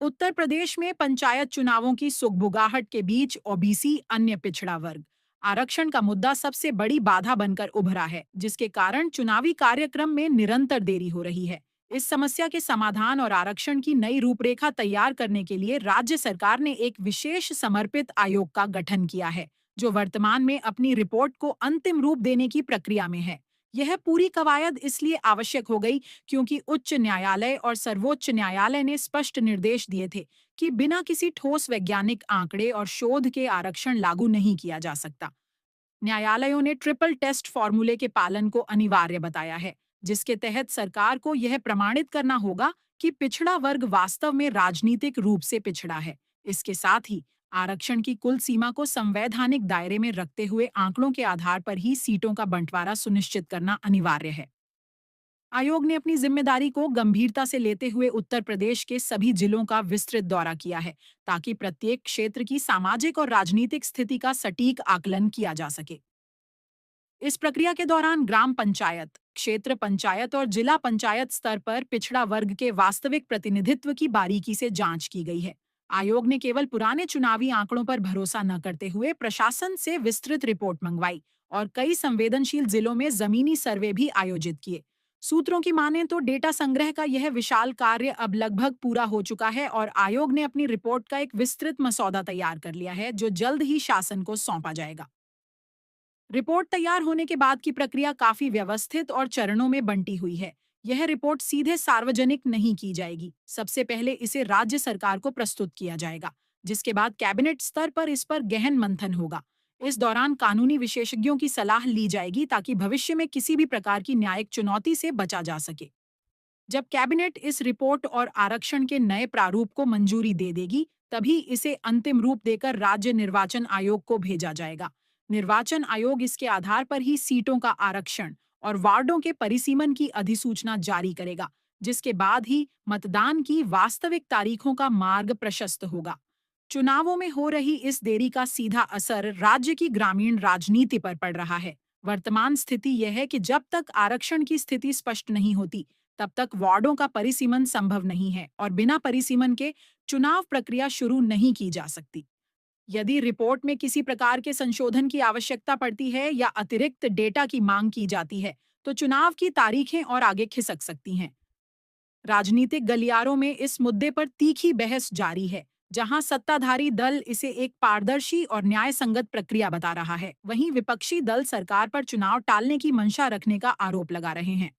उत्तर प्रदेश में पंचायत चुनावों की सुगबुगाहट के बीच ओबीसी अन्य पिछड़ा वर्ग आरक्षण का मुद्दा सबसे बड़ी बाधा बनकर उभरा है, जिसके कारण चुनावी कार्यक्रम में निरंतर देरी हो रही है। इस समस्या के समाधान और आरक्षण की नई रूपरेखा तैयार करने के लिए राज्य सरकार ने एक विशेष समर्पित आयोग का गठन किया है, जो वर्तमान में अपनी रिपोर्ट को अंतिम रूप देने की प्रक्रिया में है। यह पूरी कवायद इसलिए आवश्यक हो गई क्योंकि उच्च न्यायालय और सर्वोच्च न्यायालय ने स्पष्ट निर्देश दिए थे कि बिना किसी ठोस वैज्ञानिक आंकड़े और शोध के आरक्षण लागू नहीं किया जा सकता। न्यायालयों ने ट्रिपल टेस्ट फॉर्मूले के पालन को अनिवार्य बताया है, जिसके तहत सरकार को यह प्रमाणित करना होगा कि पिछड़ा वर्ग वास्तव में राजनीतिक रूप से पिछड़ा है। इसके साथ ही आरक्षण की कुल सीमा को संवैधानिक दायरे में रखते हुए आंकड़ों के आधार पर ही सीटों का बंटवारा सुनिश्चित करना अनिवार्य है। आयोग ने अपनी जिम्मेदारी को गंभीरता से लेते हुए उत्तर प्रदेश के सभी जिलों का विस्तृत दौरा किया है, ताकि प्रत्येक क्षेत्र की सामाजिक और राजनीतिक स्थिति का सटीक आकलन किया जा सके। इस प्रक्रिया के दौरान ग्राम पंचायत, क्षेत्र पंचायत और जिला पंचायत स्तर पर पिछड़ा वर्ग के वास्तविक प्रतिनिधित्व की बारीकी से जांच की गई है। आयोग ने केवल पुराने चुनावी आंकड़ों पर भरोसा न करते हुए प्रशासन से विस्तृत रिपोर्ट मंगवाई और कई संवेदनशील जिलों में जमीनी सर्वे भी आयोजित किए। सूत्रों की माने तो डेटा संग्रह का यह विशाल कार्य अब लगभग पूरा हो चुका है और आयोग ने अपनी रिपोर्ट का एक विस्तृत मसौदा तैयार कर लिया है, जो जल्द ही शासन को सौंपा जाएगा। रिपोर्ट तैयार होने के बाद की प्रक्रिया काफी व्यवस्थित और चरणों में बंटी हुई है। यह रिपोर्ट सीधे सार्वजनिक नहीं की जाएगी। सबसे पहले इसे राज्य सरकार को प्रस्तुत किया जाएगा, जिसके बाद कैबिनेट स्तर पर इस पर गहन मंथन होगा। इस दौरान कानूनी विशेषज्ञों की सलाह ली जाएगी ताकि भविष्य में किसी भी प्रकार की न्यायिक चुनौती से बचा जा सके। जब कैबिनेट इस रिपोर्ट और आरक्षण के नए प्रारूप को मंजूरी दे देगी, तभी इसे अंतिम रूप देकर राज्य निर्वाचन आयोग को भेजा जाएगा। निर्वाचन आयोग इसके आधार पर ही सीटों का आरक्षण और वार्डों के परिसीमन की अधिसूचना जारी करेगा, जिसके बाद ही मतदान की वास्तविक तारीखों का मार्ग प्रशस्त होगा। चुनावों में हो रही इस देरी का सीधा असर राज्य की ग्रामीण राजनीति पर पड़ रहा है। वर्तमान स्थिति यह है कि जब तक आरक्षण की स्थिति स्पष्ट नहीं होती, तब तक वार्डों का परिसीमन संभव नहीं है और बिना परिसीमन के चुनाव प्रक्रिया शुरू नहीं की जा सकती। यदि रिपोर्ट में किसी प्रकार के संशोधन की आवश्यकता पड़ती है या अतिरिक्त डेटा की मांग की जाती है, तो चुनाव की तारीखें और आगे खिसक सकती हैं। राजनीतिक गलियारों में इस मुद्दे पर तीखी बहस जारी है। जहां सत्ताधारी दल इसे एक पारदर्शी और न्याय संगत प्रक्रिया बता रहा है, वहीं विपक्षी दल सरकार पर चुनाव टालने की मंशा रखने का आरोप लगा रहे हैं।